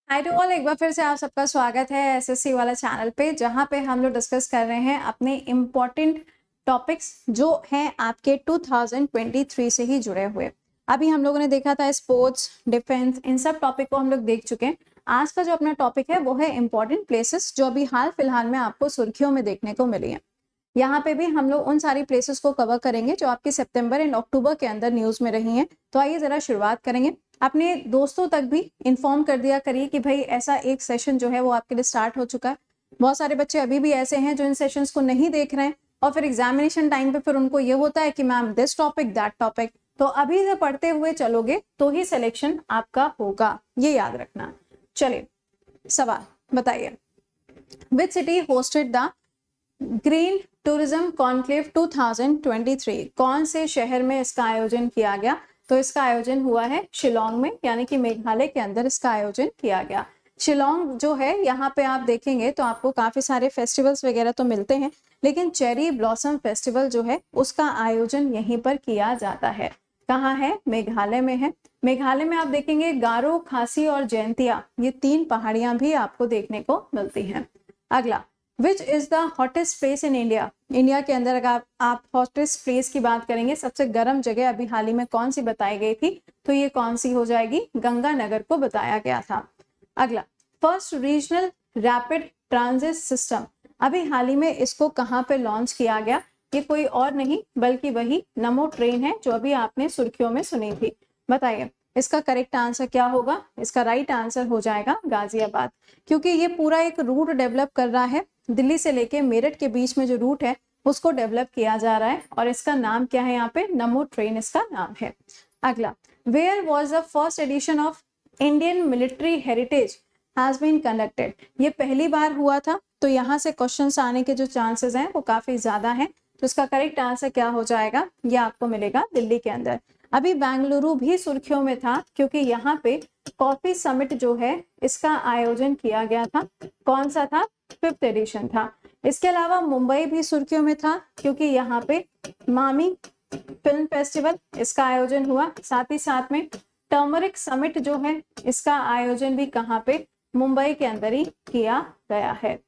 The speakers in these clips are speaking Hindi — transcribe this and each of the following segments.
हाय टू ऑल, एक बार फिर से आप सबका स्वागत है एसएससी वाला चैनल पे, जहाँ पे हम लोग डिस्कस कर रहे हैं अपने इम्पोर्टेंट टॉपिक्स जो हैं आपके 2023 से ही जुड़े हुए। अभी हम लोगों ने देखा था स्पोर्ट्स, डिफेंस, इन सब टॉपिक को हम लोग देख चुके हैं। आज का जो अपना टॉपिक है वो है इम्पोर्टेंट प्लेसेस जो अभी हाल फिलहाल में आपको सुर्खियों में देखने को मिली है। यहाँ पे भी हम लोग उन सारी प्लेसेस को कवर करेंगे जो आपके सितंबर एंड अक्टूबर के अंदर न्यूज में रही हैं। तो आइए जरा शुरुआत करेंगे। अपने दोस्तों तक भी इन्फॉर्म कर दिया करिए कि भाई ऐसा एक सेशन जो है वो आपके लिए स्टार्ट हो चुका है। बहुत सारे बच्चे अभी भी ऐसे हैं जो इन सेशंस को नहीं देख रहे हैं और फिर एग्जामिनेशन टाइम पे फिर उनको ये होता है कि ma'am this topic that topic. तो अभी से पढ़ते हुए चलोगे तो ही सिलेक्शन आपका होगा, ये याद रखना। चलिए सवाल बताइए। Which city hosted the green tourism conclave 2023? कौन से शहर में इसका आयोजन किया गया? तो इसका आयोजन हुआ है शिलोंग में, यानी कि मेघालय के अंदर इसका आयोजन किया गया। शिलोंग जो है यहाँ पे आप देखेंगे तो आपको काफी सारे फेस्टिवल्स वगैरह तो मिलते हैं, लेकिन चेरी ब्लॉसम फेस्टिवल जो है उसका आयोजन यहीं पर किया जाता है। कहाँ है? मेघालय में है। मेघालय में आप देखेंगे गारो, खासी और जयंतिया, ये 3 पहाड़ियां भी आपको देखने को मिलती हैं। अगला, विच is the hottest place in India? India के अंदर अगर आप हॉटेस्ट प्लेस की बात करेंगे, सबसे गर्म जगह अभी हाल ही में कौन सी बताई गई थी? तो ये कौन सी हो जाएगी? गंगानगर को बताया गया था। अगला, first regional rapid transit system, अभी हाल ही में इसको कहाँ पे लॉन्च किया गया? ये कोई और नहीं बल्कि वही नमो ट्रेन है जो अभी आपने सुर्खियों में सुनी थी। बताइए इसका करेक्ट आंसर क्या होगा? इसका राइट आंसर हो जाएगा गाजियाबाद, क्योंकि ये पूरा एक रूट डेवलप कर रहा है। दिल्ली से लेके मेरठ के बीच में जो रूट है उसको डेवलप किया जा रहा है और इसका नाम क्या है? यहाँ पे नमो ट्रेन इसका नाम है। अगला, where was the first edition of Indian military heritage has been conducted? ये पहली बार हुआ था, तो यहाँ से क्वेश्चंस आने के जो चांसेस हैं वो काफी ज्यादा हैं। तो इसका करेक्ट आंसर क्या हो जाएगा? ये आपको मिलेगा दिल्ली के अंदर। अभी बेंगलुरु भी सुर्खियों में था क्योंकि यहाँ पे कॉफी समिट जो है इसका आयोजन किया गया था। कौन सा था? 5th एडिशन था। इसके अलावा मुंबई भी सुर्खियों में था क्योंकि यहाँ पे मामी फिल्म फेस्टिवल इसका आयोजन हुआ। साथ ही साथ में टर्मरिक समिट जो है इसका आयोजन भी कहाँ पे? मुंबई के अंदर ही किया गया है।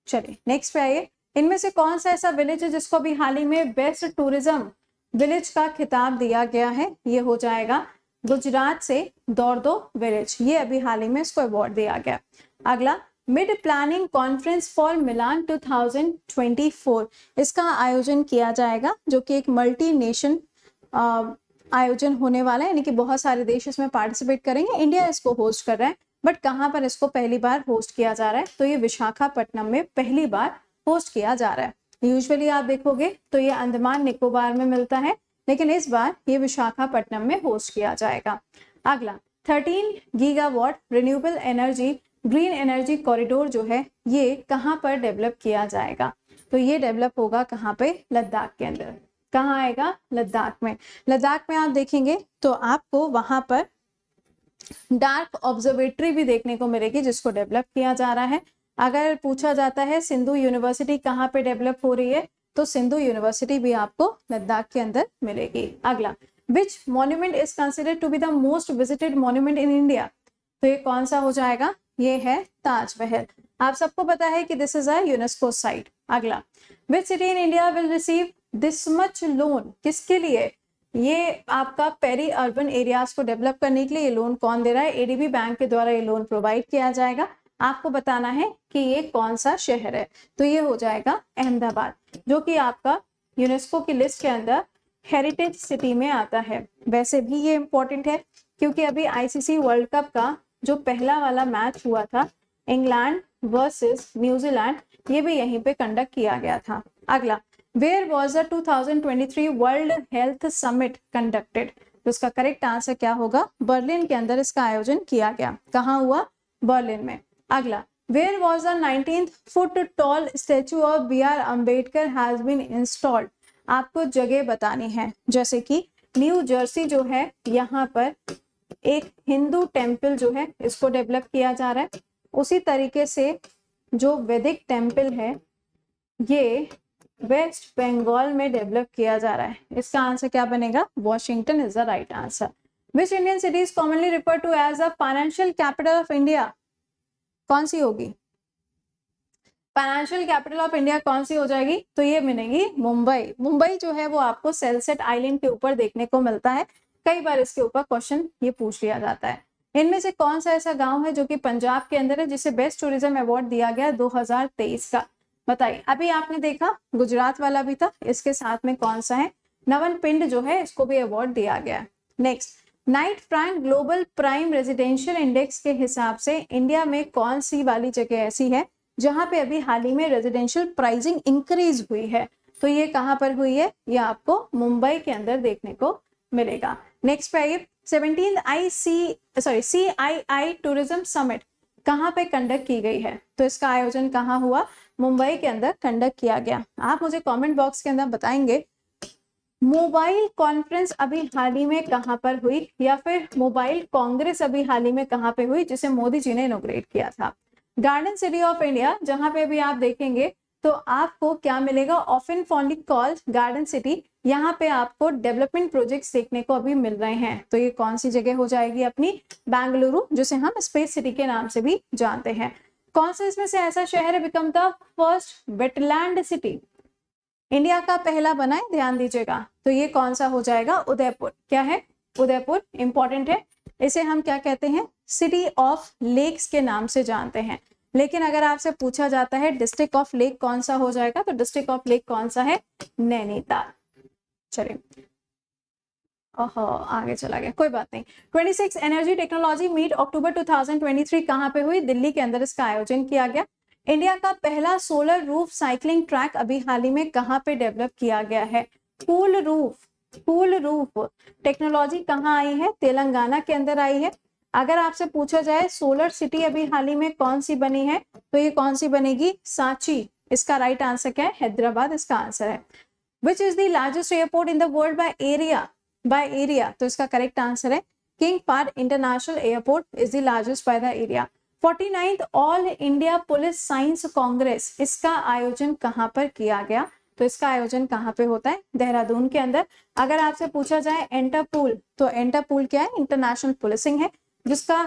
चलिए नेक्स्ट पे आइए। इनमें से कौन सा ऐसा विलेज है जिसको भी हाल ही में बेस्ट टूरिज्म विलेज का खिताब दिया गया है? ये हो जाएगा गुजरात से दौड़दो विलेज, ये अभी हाल ही में इसको अवार्ड दिया गया। अगला, मिड प्लानिंग कॉन्फ्रेंस फॉर मिलान 2024, इसका आयोजन किया जाएगा जो कि एक मल्टी नेशन आयोजन होने वाला है, यानी कि बहुत सारे देश इसमें पार्टिसिपेट करेंगे। इंडिया इसको होस्ट कर रहा है, बट कहाँ पर इसको पहली बार होस्ट किया जा रहा है? तो ये विशाखापट्टनम में पहली बार होस्ट किया जा रहा है। यूजुअली आप देखोगे तो ये अंडमान निकोबार में मिलता है, लेकिन इस बार ये विशाखापट्टनम में होस्ट किया जाएगा। अगला, 13 gigawatt renewable energy green energy corridor जो है ये कहाँ पर डेवलप किया जाएगा? तो ये डेवलप होगा कहाँ पे? लद्दाख के अंदर। कहाँ आएगा? लद्दाख में। लद्दाख में आप देखेंगे तो आपको वहां पर डार्क ऑब्जर्वेटरी भी देखने को मिलेगी जिसको डेवलप किया जा रहा है। अगर पूछा जाता है सिंधु यूनिवर्सिटी कहाँ पे डेवलप हो रही है, तो सिंधु यूनिवर्सिटी भी आपको लद्दाख के अंदर मिलेगी। अगला, which monument is considered to be the most visited monument in India? तो ये कौन सा हो जाएगा? ये है ताजमहल। आप सबको पता है कि this is a UNESCO site. अगला, which city in India will receive this much loan? किसके लिए? ये आपका पेरी अर्बन एरियाज को डेवलप करने के लिए ये लोन कौन दे रहा है? एडीबी बैंक के द्वारा ये लोन प्रोवाइड किया जाएगा। आपको बताना है कि ये कौन सा शहर है। तो ये हो जाएगा अहमदाबाद, जो कि आपका यूनेस्को की लिस्ट के अंदर हेरिटेज सिटी में आता है। वैसे भी ये इंपॉर्टेंट है क्योंकि अभी आईसीसी वर्ल्ड कप का जो पहला वाला मैच हुआ था इंग्लैंड वर्सेस न्यूजीलैंड, ये भी यहीं पे कंडक्ट किया गया था। अगला, where was the 2023 world health summit conducted? तो इसका करेक्ट आंसर क्या होगा? बर्लिन के अंदर इसका आयोजन किया गया। कहाँ हुआ? बर्लिन में। अगला, where was the 19th foot tall statue of B R. Ambedkar has been installed? आपको जगह बतानी है, जैसे कि न्यू जर्सी जो है यहाँ पर एक हिंदू टेम्पल जो है इसको डेवलप किया जा रहा है। उसी तरीके से जो वैदिक टेम्पल है ये वेस्ट बंगाल में डेवलप किया जा रहा है। इसका आंसर क्या बनेगा? Washington is the right answer. Which Indian city is commonly refer to as the financial capital of India? कौन सी होगी? फाइनेंशियल कैपिटल ऑफ इंडिया कौन सी हो जाएगी? तो ये मिलेगी मुंबई। मुंबई जो है वो आपको सेलसेट आइलैंड के ऊपर देखने को मिलता है। कई बार इसके ऊपर क्वेश्चन ये पूछ लिया जाता है। इनमें से कौन सा ऐसा गांव है जो कि पंजाब के अंदर है जिसे बेस्ट टूरिज्म अवार्ड दिया गया 2023 का? बताइए। अभी आपने देखा गुजरात वाला भी था, इसके साथ में कौन सा है? नवनपिंड जो है इसको भी अवार्ड दिया गया। Next, Knight Frank global prime residential index के हिसाब से इंडिया में कौन सी वाली जगह ऐसी है जहां पे अभी हाल ही में रेजिडेंशियल प्राइसिंग इंक्रीज हुई है? तो ये कहां पर हुई है? ये आपको मुंबई के अंदर देखने को मिलेगा। नेक्स्ट पे आइए, 17th CII टूरिज्म समिट कहां पे कंडक्ट की गई है? तो इसका आयोजन कहां हुआ? मुंबई के अंदर कंडक्ट किया गया। आप मुझे कमेंट बॉक्स के अंदर बताएंगे मोबाइल कॉन्फ्रेंस अभी हाल ही में कहां पर हुई, या फिर मोबाइल कांग्रेस अभी हाल ही में कहां पे हुई जिसे मोदी जी ने इनॉग्रेट किया था? गार्डन सिटी ऑफ इंडिया, जहां पे भी आप देखेंगे तो आपको क्या मिलेगा? Often fondly called garden city. यहाँ पे आपको डेवलपमेंट प्रोजेक्ट्स देखने को अभी मिल रहे हैं। तो ये कौन सी जगह हो जाएगी अपनी? बेंगलुरु, जिसे हम स्पेस सिटी के नाम से भी जानते हैं। कौन सा इसमें से ऐसा शहर है become the first wetland city? India का पहला बना है, ध्यान दीजिएगा। तो ये कौन सा हो जाएगा? उदयपुर। क्या है? उदयपुर इंपॉर्टेंट है। इसे हम क्या कहते हैं? सिटी ऑफ लेक्स के नाम से जानते हैं। लेकिन अगर आपसे पूछा जाता है डिस्ट्रिक्ट ऑफ लेक कौन सा हो जाएगा, तो डिस्ट्रिक्ट ऑफ लेक कौन सा है? नैनीताल। चलिए, ओहो आगे चला गया, कोई बात नहीं। 26 एनर्जी टेक्नोलॉजी मीट अक्टूबर 2023 कहां पे हुई? दिल्ली के अंदर इसका आयोजन किया गया। इंडिया का पहला सोलर रूफ साइकिलिंग ट्रैक अभी हाल ही में कहां पे डेवलप किया गया है? कूल रूफ टेक्नोलॉजी कहां आई है? तेलंगाना के अंदर आई है। अगर आपसे पूछा जाए सोलर सिटी अभी हाल ही में कौन सी बनी है, तो ये कौन सी बनेगी? सांची। इसका राइट आंसर क्या है? हैदराबाद इसका आंसर है। Which is the largest airport in the world by area? तो इसका करेक्ट आंसर है King Fahd international airport is the largest by the area. 49th all India police science congress, इसका आयोजन कहां पर किया गया? तो इसका आयोजन कहां पे होता है? देहरादून के अंदर। अगर आपसे पूछा जाए इंटरपोल, तो इंटरपोल क्या है? इंटरनेशनल पुलिसिंग है, जिसका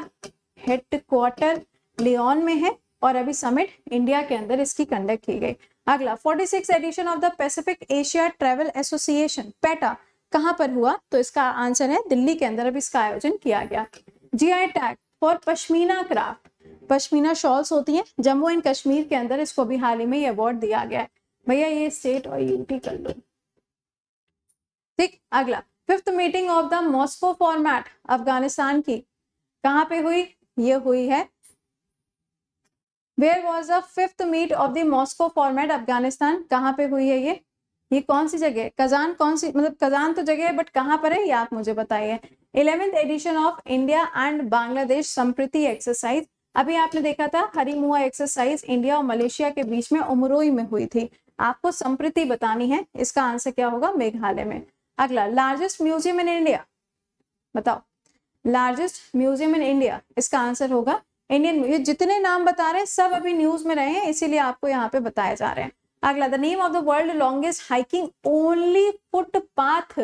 हेडक्वार्टर लियोन में है, और अभी समिट इंडिया के अंदर इसकी कंडक्ट की गई। अगला, 46 edition of the Pacific Asia travel association PATA कहां पर हुआ? तो इसका आंसर है दिल्ली के अंदर अभी इसका आयोजन किया गया। GI tag for pashmina craft, pashmina shawls होती हैं जम्मू एंड कश्मीर के अंदर, इसको भी हाल ही में ये अवार्ड दिया गया है। भैया ये स्टेट और यूटी कर लो, ठीक। अगला, 5th meeting of the Moscow format Afghanistan की कहां पे हुई? ये हुई है where was the 5th meet of the Moscow format Afghanistan, कहां पे हुई है? ये कौन सी जगह? कजान कौन सी, मतलब कजान तो जगह है बट कहां पर है ये आप मुझे बताइए। 11th edition of India and Bangladesh Sampriti exercise, अभी आपने देखा था हरिमुआ एक्सरसाइज इंडिया और मलेशिया के बीच में उमरोई में हुई थी। आपको संप्रीति बतानी है, इसका आंसर क्या होगा? मेघालय में। अगला, लार्जेस्ट म्यूजियम इन इंडिया, बताओ लार्जेस्ट म्यूजियम इन इंडिया, इसका आंसर होगा इंडियन। ये जितने नाम बता रहे हैं सब अभी न्यूज में रहे हैं, इसीलिए आपको यहाँ पे बताए जा रहे हैं। अगला, the name of the world longest hiking only footpath,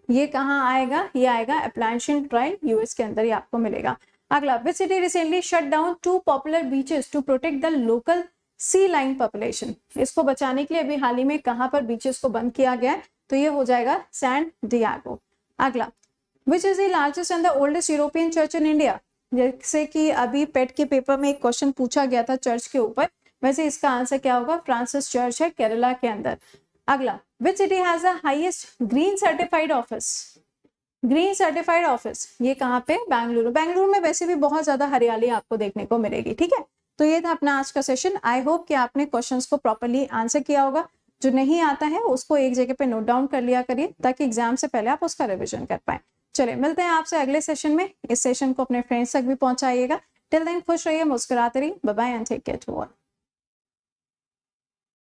ये कहाँ आएगा? ये आएगा अपलांशियन ट्रायल, यूएस के अंदर ये आपको मिलेगा। अगला, which city recently shut down 2 popular beaches to protect the local sea lion population, इसको बचाने के लिए अभी हाल ही में कहां पर बीचेस को बंद किया गया है? तो ये हो जाएगा सैन डियागो। अगला, विच is the largest and the oldest European church in India, जैसे कि अभी पेट के पेपर में एक क्वेश्चन पूछा गया था चर्च के ऊपर, वैसे इसका आंसर क्या होगा? फ्रांसिस चर्च है केरला के अंदर। अगला, which city has the highest green certified office, green certified office ये कहाँ पे? बेंगलुरु। बेंगलुरु में वैसे भी बहुत ज्यादा हरियाली आपको देखने को मिलेगी, ठीक है। तो ये था अपना आज का सेशन। आई होप कि आपने क्वेश्चंस को प्रॉपर्ली आंसर किया होगा। जो नहीं आता है उसको एक जगह पे नोट डाउन कर लिया करिए, ताकि एग्जाम से पहले आप उसका रिविजन कर पाए। चलिए मिलते हैं आपसे अगले सेशन में। इस सेशन को अपने फ्रेंड्स तक भी पहुंचाइएगा। टिल देन खुश रहिए, मुस्कुराते रहिए। Bye bye and take care to all.